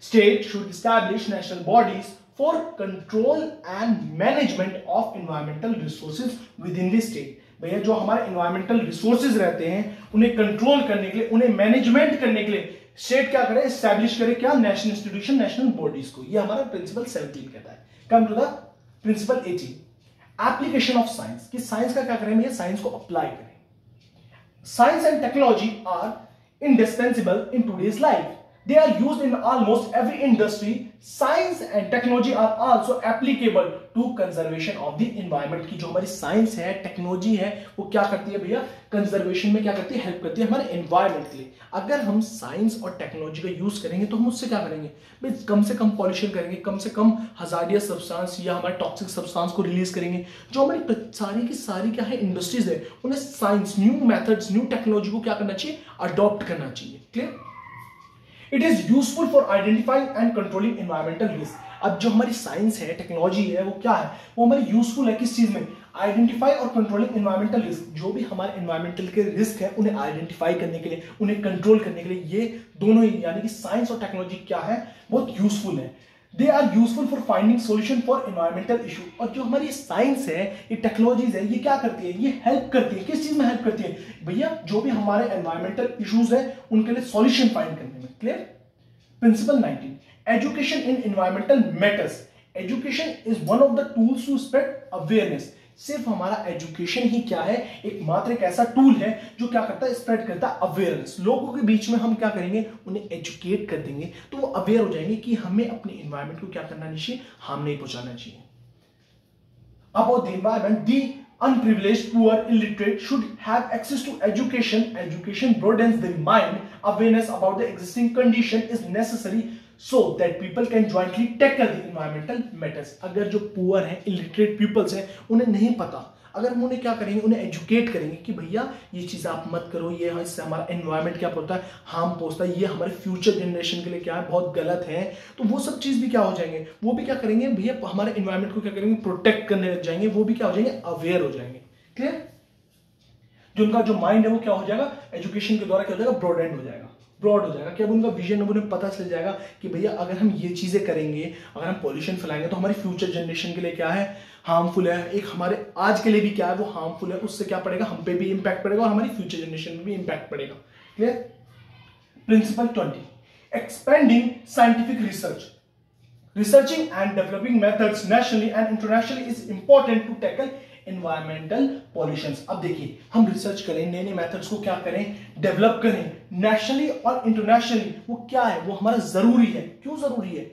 Speaker 1: State should establish national bodies for control and management of environmental resources with in the state. भैया जो हमारे एनवायरमेंटल रिसोर्सेज रहते हैं उन्हें कंट्रोल करने के लिए, उन्हें मैनेजमेंट करने के लिए स्टेट क्या करे, एस्टैब्लिश करे क्या, नेशनल इंस्टीट्यूशन, नेशनल बॉडीज को। ये हमारा प्रिंसिपल 17 कहता है। Come to the principle 18, application of science, कि साइंस का क्या करें भैया, साइंस को अप्लाई करें। Science and technology are indispensable in today's life. They are used in almost every industry. Science and technology are also applicable to conservation of the environment। की जो हमारी साइंस है, टेक्नोलॉजी है, वो क्या करती है भैया, कंजर्वेशन में क्या करती है, हेल्प करती है हमारे एनवायरमेंट के लिए। अगर हम साइंस और टेक्नोलॉजी का यूज करेंगे तो हम उससे क्या करेंगे भाई, कम से कम पॉल्यूशन करेंगे, कम से कम हजारियस सब्सटेंस या हमारे टॉक्सिक सब्सटेंस को रिलीज करेंगे। जो हमारी सारी की सारी क्या है इंडस्ट्रीज है, उन्हें science, new methods, new technology को क्या करना चाहिए, अडॉप्ट करना चाहिए। Clear. It is useful for identifying and controlling environmental risk. अब जो हमारी साइंस है, टेक्नोलॉजी है, वो क्या है, वो हमारी यूजफुल है किस चीज में, आइडेंटिफाई और कंट्रोलिंग एनवायरमेंटल रिस्क। जो भी हमारे एनवायरमेंटल के रिस्क है उन्हें आइडेंटिफाई करने के लिए, उन्हें कंट्रोल करने के लिए, ये दोनों ही यानी कि साइंस और टेक्नोलॉजी क्या है, बहुत यूजफुल है। They are useful for finding solution for environmental issue. और जो हमारी साइंस है, ये टेक्नोलॉजीज है, ये क्या करती है, ये हेल्प करती है, किस चीज में हेल्प करती है भैया, जो भी हमारे एनवायरमेंटल इशूज है उनके लिए सॉल्यूशन फाइंड करने में। Clear. Principle 19, education in environmental matters. Education is one of the tools to spread awareness. सिर्फ हमारा एजुकेशन ही क्या है, एक मात्र एक ऐसा टूल है जो क्या करता है, स्प्रेड करता है अवेयरनेस। लोगों के बीच में हम क्या करेंगे, उन्हें एजुकेट कर देंगे तो वो अवेयर हो जाएंगे कि हमें अपने एनवायरमेंट को क्या करना नहीं चाहिए, हार्म नहीं पहुंचाना चाहिए। About the environment, the unprivileged, poor, illiterate should have access to education. Education broadens the mind. Awareness about the existing condition is necessary so that people can jointly tackle the environmental matters. अगर जो poor हैं, illiterate peoples हैं, उन्हें नहीं पता, अगर हम उन्हें क्या करेंगे, उन्हें एजुकेट करेंगे कि भैया ये चीज़ आप मत करो, ये इससे हमारा एनवायरनमेंट क्या होता है, हार्म पहुंचता है, ये हमारे फ्यूचर जनरेशन के लिए क्या है, बहुत गलत है। तो वो सब चीज़ भी क्या हो जाएंगे, वो भी क्या करेंगे भैया, हमारे एनवायरनमेंट को क्या करेंगे, प्रोटेक्ट करने लग जाएंगे, वो भी क्या हो जाएंगे, अवेयर हो जाएंगे। क्लियर। जो उनका जो माइंड है वो क्या हो जाएगा, एजुकेशन के द्वारा क्या हो जाएगा, ब्रॉड हो जाएगा, ब्रॉड हो जाएगा। क्या उनका विजन है, उन्हें पता चल जाएगा कि भैया अगर हम ये चीजें करेंगे, अगर हम पॉल्यूशन फैलाएंगे तो हमारी फ्यूचर जनरेशन के लिए क्या है, हार्मफुल है, एक हमारे आज के लिए भी क्या है वो हार्मफुल है, उससे क्या पड़ेगा, हम पे भी इंपैक्ट पड़ेगा और हमारी फ्यूचर जनरेशन में भी इंपैक्ट पड़ेगा। Clear. Principle 20, expanding scientific research, researching and developing methods nationally and internationally is important to tackle environmental pollutions। अब देखिए हम रिसर्च करें, नए नए मेथड्स को क्या करें, डेवलप करें, नेशनली और इंटरनेशनली, वो क्या है, वो हमारा जरूरी है। क्यों जरूरी है,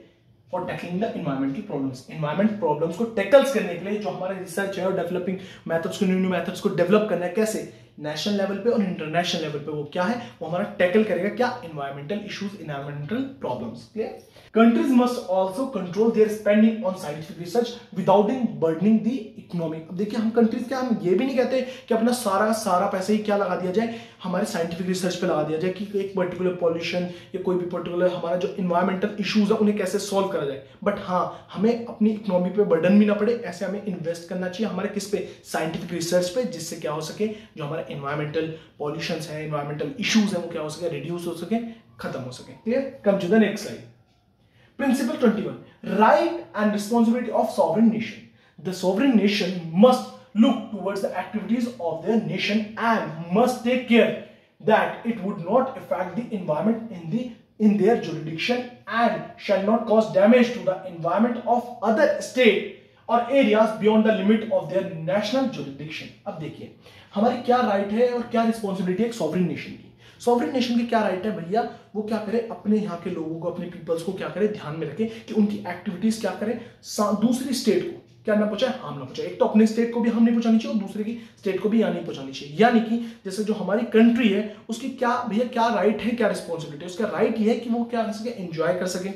Speaker 1: for tackling the environmental problems. Environment problems को टैकल्स करने के लिए जो हमारा रिसर्च है और डेवलपिंग मेथड्स को, न्यू न्यू मेथड्स को डेवलप करना है, कैसे, नेशनल लेवल पे और इंटरनेशनल लेवल पे, वो क्या है, वो हमारा टैकल करेगा क्या, environmental issues, environmental problems. Clear. Countries must also control their spending on scientific research without burdening the economy। अब देखिए हम कंट्रीज क्या, हम ये भी नहीं कहते कि अपना सारा पैसा ही क्या लगा दिया जाए, हमारे साइंटिफिक रिसर्च पे लगा दिया जाए कि एक पर्टिकुलर पॉल्यूशन या कोई भी पर्टिकुलर हमारा जो इन्वायरमेंटल इश्यूज है उन्हें कैसे सॉल्व करा जाए। बट हाँ, हमें अपनी इकोनॉमी पे बर्डन भी ना पड़े, ऐसे हमें इन्वेस्ट करना चाहिए हमारे किस पे, साइंटिफिक रिसर्च पे, जिससे क्या हो सके, जो हमारे इन्वायरमेंटल पॉल्यूशन है, इन्वायरमेंटल इश्यूज है, वो क्या हो सके, रिड्यूस हो सके, खत्म हो सके। Clear. Come to the next slide. Principle 21, right and responsibility of sovereign nation. The sovereign nation must look towards the activities of their nation and must take care that it would not affect the environment in their jurisdiction and shall not cause damage to the environment of other state or areas beyond the limit of their national jurisdiction। अब देखिए हमारी क्या right है और क्या responsibility है एक sovereign nation की। सॉवरेन नेशन के क्या राइट है भैया, वो क्या करे, अपने यहाँ के लोगों को, अपने पीपल्स को क्या करे, ध्यान में रखे कि उनकी एक्टिविटीज क्या करे, दूसरी स्टेट को क्या ना पहुंचाए, हार्म ना पहुंचाए। एक तो अपने स्टेट को भी हार्म नहीं पहुंचानी चाहिए और दूसरे की स्टेट को भी हार्म नहीं पहुंचानी चाहिए। यानी कि जैसे जो हमारी कंट्री है उसकी क्या भैया क्या राइट है, क्या रिस्पॉन्सिबिलिटी है, उसका राइट ये है कि वो क्या कर सके, एंजॉय कर सके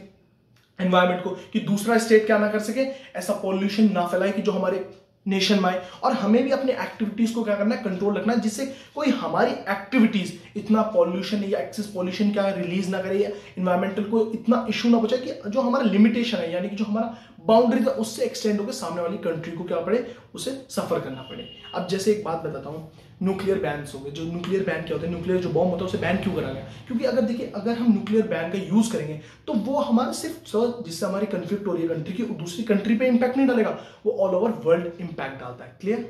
Speaker 1: एनवायरमेंट को, कि दूसरा स्टेट क्या ना कर सके, ऐसा पॉल्यूशन ना फैलाए कि जो हमारे नेशन में आए। और हमें भी अपने एक्टिविटीज को क्या करना है, कंट्रोल रखना है, जिससे कोई हमारी एक्टिविटीज इतना पॉल्यूशन या एक्सेस पॉल्यूशन क्या रिलीज ना करे, या एनवायरमेंटल को इतना इशू ना पहुंचाए कि जो हमारा लिमिटेशन है, यानी कि जो हमारा बाउंड्रीज है उससे एक्सटेंड होकर सामने वाली कंट्री को क्या पड़े, उसे सफर करना पड़े। अब जैसे एक बात बताता हूं, न्यूक्लियर बैन हो गए। जो न्यूक्लियर बैन क्या होता है, न्यूक्लियर जो बॉम्ब होता है उसे बैन क्यों करा गया, क्योंकि अगर देखिए अगर हम न्यूक्लियर बैन का यूज करेंगे तो वो हमारा सिर्फ जिससे हमारी कंफ्लिक्ट हो रही है कंट्री की, दूसरी कंट्री पे इंपैक्ट नहीं डालेगा, वो ऑल ओवर वर्ल्ड इंपैक्ट डालता है। क्लियर?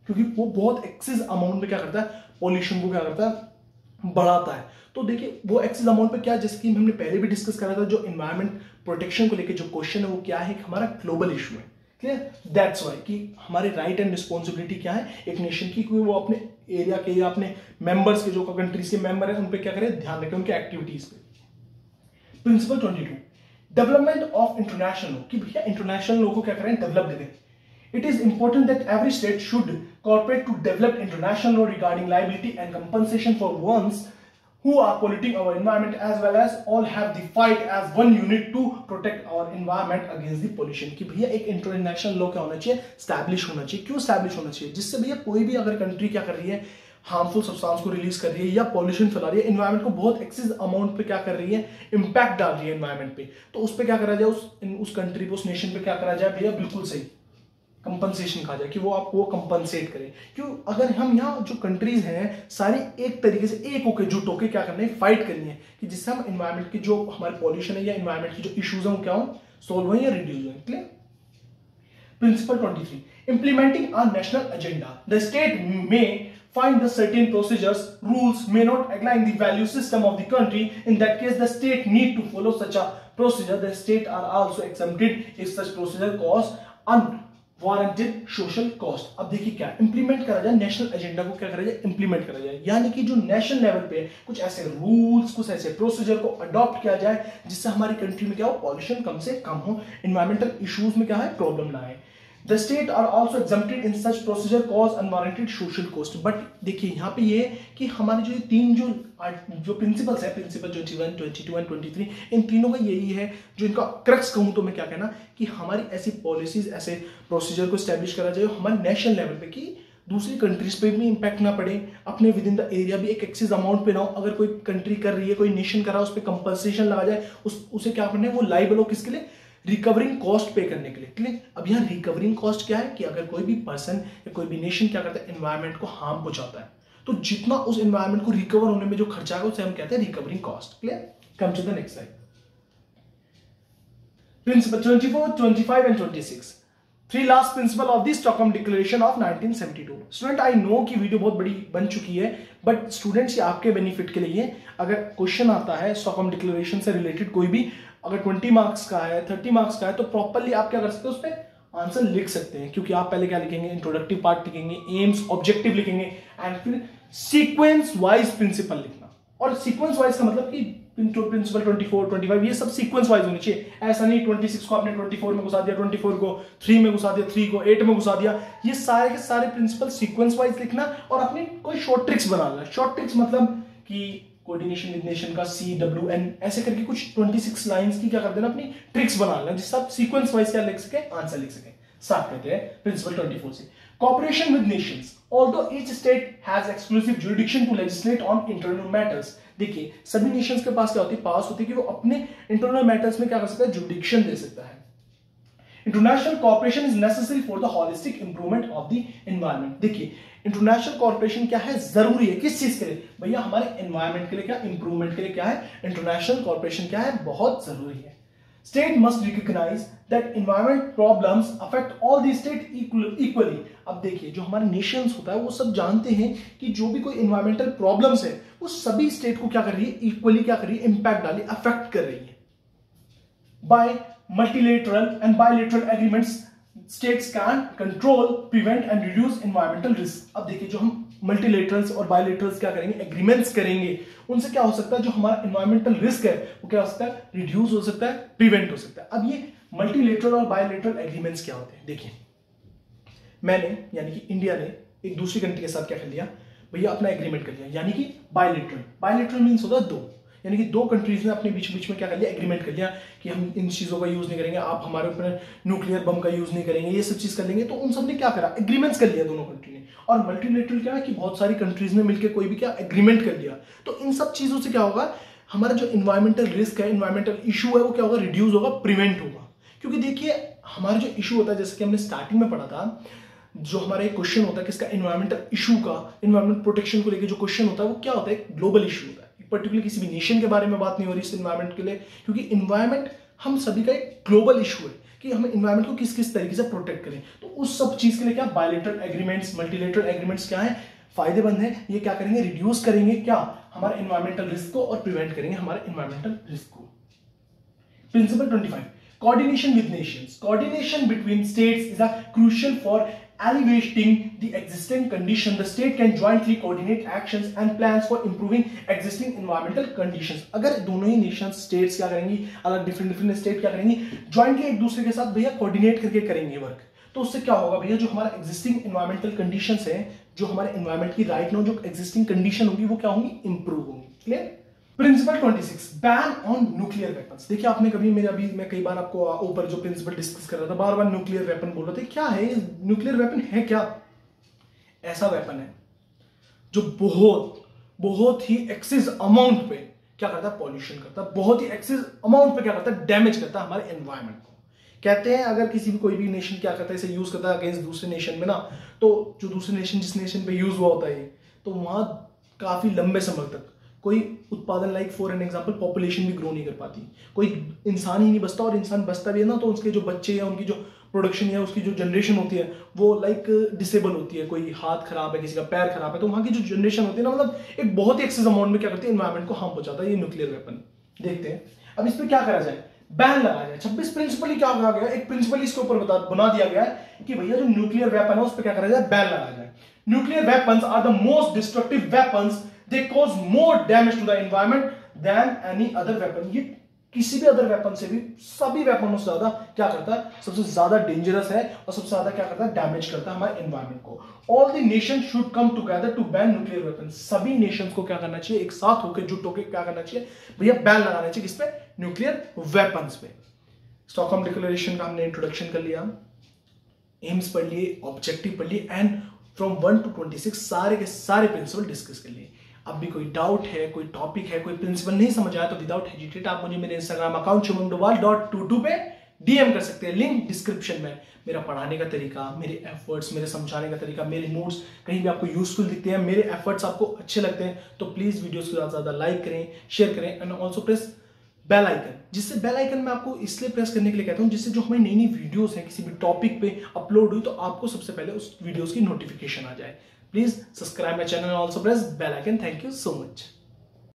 Speaker 1: क्योंकि वो बहुत एक्सेस अमाउंट में क्या करता है, पॉल्यूशन को क्या करता है, बढ़ाता है। तो देखिए वो एक्सेस अमाउंट पे क्या, जैसे कि हमने पहले भी डिस्कस करा था, जो एनवायरमेंट प्रोटेक्शन को लेकर जो क्वेश्चन है वो क्या है, हमारा ग्लोबल इशू है। क्लियर? दैट्स वाई कि हमारे राइट एंड रिस्पॉन्सिबिलिटी क्या है एक नेशन की, वो अपने एरिया के या अपने मेंबर्स के, जो कंट्रीज के मेंबर है उन पे क्या करें, ध्यान रखें उनके एक्टिविटीज पे। Principle 22, development of international law, कि भैया इंटरनेशनल लॉ को क्या करें, डेवलप करें। It is important that every state should cooperate to develop international law regarding liability and compensation for ones who are polluting our environment, as well as all have the fight as one unit to protect our environment against the pollution। कि भैया एक international law क्या होना चाहिए, establish होना चाहिए। क्यों establish होना चाहिए? जिससे भैया कोई भी अगर कंट्री क्या कर रही है, हार्मफुल सब्सटेंस को रिलीज कर रही है या पॉल्यूशन फैला रही है, एनवायरमेंट को बहुत एक्सेस अमाउंट पे क्या कर रही है, इंपैक्ट डाल रही है एनवायरमेंट पे, तो उस पर क्या करा जाए, उस कंट्री पे, उस नेशन पे क्या करा जाए भैया, बिल्कुल सही कंपनसेशन कहा जाए, कि वो आपको कंपनसेट करे। क्यों? अगर हम यहाँ जो कंट्रीज हैं सारी एक तरीके से एक होकर जुट होकर क्या करना है, फाइट करनी है, कि जिससे हम एनवायरमेंट की जो हमारे पॉल्यूशन है या एनवायरमेंट की जो इश्यूज हैं वो क्या हो, सोल्व हो या रिड्यूस हो। Clear? Principle 23, implementing a national agenda, the state may find the certain procedures, rules may not align the value system of the country. In that case, the state need to follow such a procedure. The state are also exempted if such procedure cause warranted social cost. अब देखिए क्या implement करा जाए, national agenda को क्या करा जाए, implement करा जाए, यानी कि जो नेशनल लेवल पे कुछ ऐसे रूल्स, कुछ ऐसे प्रोसीजर को अडॉप्ट किया जाए जिससे हमारी कंट्री में क्या हो, पॉल्यूशन कम से कम हो, एनवायरमेंटल इश्यूज में क्या है, प्रॉब्लम ना आए। The state are also exempted in such procedure cause unwarranted social cost. But देखिए यहाँ पे ये कि हमारे जो तीन जो प्रिंसिपल्स है, प्रिंसिपल 21, 22 एंड 23, इन तीनों का यही है, जो इनका क्रक्स कहूं तो मैं क्या कहना, कि हमारी ऐसी पॉलिसीज, ऐसे प्रोसीजर को स्टैब्लिश करा जाए हमारे नेशनल लेवल पे, कि दूसरी कंट्रीज पे भी इंपैक्ट ना पड़े, अपने विद इन द एरिया भी एक एक्सेस अमाउंट पे ना हो। अगर कोई कंट्री कर रही है, कोई नेशन कर रहा है, उस पर कंपनसेशन लगा जाए, उसे क्या करना है, वो लाइबल हो किसके लिए, रिकवरिंग कॉस्ट पे करने के लिए। क्लियर? अब यहाँ रिकवरिंग कॉस्ट क्या है, कि अगर कोई भी पर्सन या कोई भी नेशन क्या करता है, एनवायरमेंट को हार्म पहुंचाता है, तो जितना उस एनवायरमेंट को रिकवर होने में जो खर्चा है उसे हम कहते हैं recovering cost. Clear? Come to the next slide. Principle 24, 25 and 26, three last principle of the Stockholm declaration of 1972। Student, I know कि वीडियो बहुत बड़ी बन चुकी है, बट स्टूडेंट्स आपके बेनिफिट के लिए, अगर क्वेश्चन आता है स्टॉकहोम डिक्लेरेशन से रिलेटेड कोई भी, अगर 20 मार्क्स का है, 30 मार्क्स का है, तो प्रॉपरली आप क्या कर सकते हो, उस पर आंसर लिख सकते हैं। क्योंकि आप पहले क्या लिखेंगे, इंट्रोडक्टिव पार्ट लिखेंगे, एम्स, ऑब्जेक्टिव लिखेंगे, एंड फिर सीक्वेंस वाइज प्रिंसिपल लिखना। और सीक्वेंस वाइज का मतलब कि प्रिंसिपल 24, 25 ये सब सीक्वेंस वाइज होनी चाहिए। ऐसा नहीं 26 को आपने 24 में घुसा दिया, 24 को 3 में घुसा दिया, 3 को 8 में घुसा दिया। ये सारे के सारे प्रिंसिपल सीक्वेंस वाइज लिखना और अपनी कोई शॉर्ट ट्रिक्स बना लेना। शॉर्ट ट्रिक्स मतलब कि कोऑर्डिनेशन विद नेशन का CWN ऐसे करके कुछ 26 लाइंस की क्या कर देना, अपनी ट्रिक्स बना लेना, जिससे आप सीक्वेंस वाइज क्या लिख सके, आंसर लिख सके। साथ कहते हैं प्रिंसिपल 24 से, cooperation with nations, although each state has exclusive jurisdiction to legislate on internal matters। देखिए सभी नेशंस के पास क्या होती है, पास होती है कि वो अपने इंटरनल मैटर्स में क्या कर सकता है, जुरिडिक्शन दे सकता है। International cooperation is necessary for the holistic improvement of the environment. देखिए इंटरनेशनल कोऑपरेशन क्या है, जरूरी है, किस चीज के लिए भैया, हमारे एनवायरनमेंट के लिए, क्या इंप्रूवमेंट के लिए क्या है, इंटरनेशनल कोऑपरेशन क्या है, बहुत जरूरी है। State must recognize that environment problems affect all the state equally। अब देखिए जो हमारे नेशंस होता है वो सब जानते हैं कि जो भी कोई environmental problems है वो सभी स्टेट को क्या कर रही है, इक्वली क्या कर रही है, इंपैक्ट डाली, अफेक्ट कर रही है। By multilateral and bilateral agreements, states can control, prevent and reduce environmental risk। अब देखिए जो हम मल्टीलेटरल्स और बायलेटरल्स क्या करेंगे, एग्रीमेंट्स करेंगे, उनसे क्या हो सकता है, जो हमारा एनवायरमेंटल रिस्क है वो क्या हो सकता है, रिड्यूस हो सकता है, प्रिवेंट हो सकता है। अब ये मल्टीलेटरल और बायलेटरल एग्रीमेंट्स क्या होते हैं, देखिए मैंने यानी कि इंडिया ने एक दूसरी कंट्री के साथ क्या कर लिया भैया, अपना एग्रीमेंट कर लिया, यानी कि बायलेटरल। बायलेटरल मीन्स होता है दो, यानी कि दो कंट्रीज ने अपने बीच बीच में क्या कर लिया, एग्रीमेंट कर लिया कि हम इन चीजों का यूज नहीं करेंगे, आप हमारे ऊपर न्यूक्लियर बम का यूज नहीं करेंगे, ये सब चीज कर लेंगे। तो उन सब ने क्या करा, एग्रीमेंट्स कर लिया दोनों कंट्री ने। और मल्टीलेटरल क्या है कि बहुत सारी कंट्रीज ने मिलकर कोई भी क्या एग्रीमेंट कर लिया। तो इन सब चीजों से क्या होगा, हमारा जो इन्वायरमेंटल रिस्क है, इन्वायरमेंटल इशू है, वो क्या होगा, रिड्यूस होगा, प्रिवेंट होगा। क्योंकि देखिए हमारा जो इशू होता है, जैसे कि हमने स्टार्टिंग में पढ़ा था, जो हमारा एक क्वेश्चन होता है किसका, इन्वायरमेंटल इशू का, इन्वायरमेंट प्रोटेक्शन को लेकर जो क्वेश्चन होता है वो क्या होता है, ग्लोबल इशू होता है। पर्टिकुलर किसी भी नेशन के बारे में बात नहीं हो रही इस इन्वायरमेंट के लिए, क्योंकि इन्वायरमेंट हम सभी का एक ग्लोबल इशू है कि हम इन्वायरमेंट को किस किस तरीके से प्रोटेक्ट करें। तो उस सब चीज के लिए क्या बायलेटरल एग्रीमेंट्स, मल्टीलेटरल एग्रीमेंट्स क्या है, फायदेमंद है। ये क्या करेंगे, रिड्यूस करेंगे क्या, हमारे इन्वायरमेंटल रिस्क को, और प्रिवेंट करेंगे हमारे इन्वायरमेंटल रिस्क को। प्रिंसिपल 25, coordination with nations. Coordination between states is a crucial for alleviating the existing condition. The state can jointly coordinate actions and plans for improving existing environmental conditions. अगर दोनों ही nations, states क्या करेंगी, अलग different state क्या करेंगी, jointly एक दूसरे के साथ भैया coordinate करके करेंगे वर्क, तो उससे क्या होगा भैया, जो हमारा existing environmental conditions है, जो हमारे environment की right now जो existing condition होगी वो क्या होंगी, improve होंगी। Clear. Principle 26, ban on nuclear weapons. देखिए आपने कभी मैं कई बार आपको ऊपर जो प्रिंसिपल डिस्कस कर रहा था, बार बार न्यूक्लियर वेपन बोल रहे थे। क्या है न्यूक्लियर वेपन, है क्या, ऐसा वेपन है जो बहुत बहुत ही एक्सेस अमाउंट पे क्या करता है, पॉल्यूशन करता है, बहुत ही एक्सेस अमाउंट पे क्या करता है, डैमेज करता है हमारे एनवायरमेंट को। कहते हैं अगर किसी भी कोई भी नेशन क्या करता है, इसे यूज करता है अगेंस्ट दूसरे नेशन में ना, तो जो दूसरे नेशन, जिस नेशन पे यूज हुआ होता है तो वहां काफी लंबे समय तक कोई उत्पादन, like for an example population भी ग्रो नहीं कर पाती, कोई इंसान ही नहीं बचता, और इंसान बचता भी है ना तो उसके जो बच्चे या उनकी जो प्रोडक्शन है, उसकी जो जनरेशन होती है वो लाइक डिसेबल होती है, कोई हाथ खराब है, किसी का पैर खराब है, तो वहां की जो जनरेशन होती है ना, मतलब एक बहुत ही एक्सेस अमाउंट में क्या करती है, एनवायरमेंट को हार्म पहुंचाता है ये न्यूक्लियर वेपन। देखते हैं अब इस पर क्या करा जाए, बैन लगाया जाए। 26 प्रिंसिपल क्या कहा गया, एक प्रिंसिपल इसके ऊपर बना दिया गया है कि भैया जो न्यूक्लियर वेपन है उस पर क्या करा जाए, बैन लगाया जाए। Nuclear weapons are the most destructive weapons, they cause more damage to the environment than any other weapon. ये किसी भी अदर वेपन से भी, सभी वेपनों से ज्यादा क्या करता है, सबसे ज्यादा डेंजरस है और सबसे ज्यादा क्या करता है, डैमेज करता है हमारे एनवायरमेंट को। All the nation should come together to ban nuclear weapon. सभी नेशंस को क्या करना चाहिए, एक साथ होकर, जुट होकर क्या करना चाहिए भैया, बैन लगाना चाहिए किस पे, न्यूक्लियर वेपन्स पे। स्टॉकहोम डिक्लेरेशन का हमने इंट्रोडक्शन कर लिया, एम्स पढ़ लिए, ऑब्जेक्टिव पढ़ लिए, एंड फ्रॉम 1 to 26 सारे के सारे प्रिंसिपल डिस्कस कर लिए। अब भी कोई डाउट है, कोई टॉपिक है, कोई प्रिंसिपल नहीं समझ आया तो विदाउट हेजिटेट आप मुझे मेरे इंस्टाग्राम अकाउंट शुभम.22 पे डीएम कर सकते हैं। लिंक डिस्क्रिप्शन में। मेरा पढ़ाने का तरीका, मेरे एफर्ट्स, मेरे समझाने का तरीका, मेरे नोट्स कहीं भी आपको यूजफुल दिखते हैं, मेरे एफर्ट्स आपको अच्छे लगते हैं तो प्लीज वीडियोस को ज्यादा से ज्यादा लाइक करें, शेयर करें, and also press bell icon. जिससे बेल आइकन मैं आपको इसलिए प्रेस करने के लिए कहता हूं, जिससे जो हमारी नई नई वीडियोस हैं किसी भी टॉपिक पे अपलोड हुई तो आपको सबसे पहले उस वीडियोस की नोटिफिकेशन आ जाए। Please subscribe my channel and also press bell icon. Thank you so much.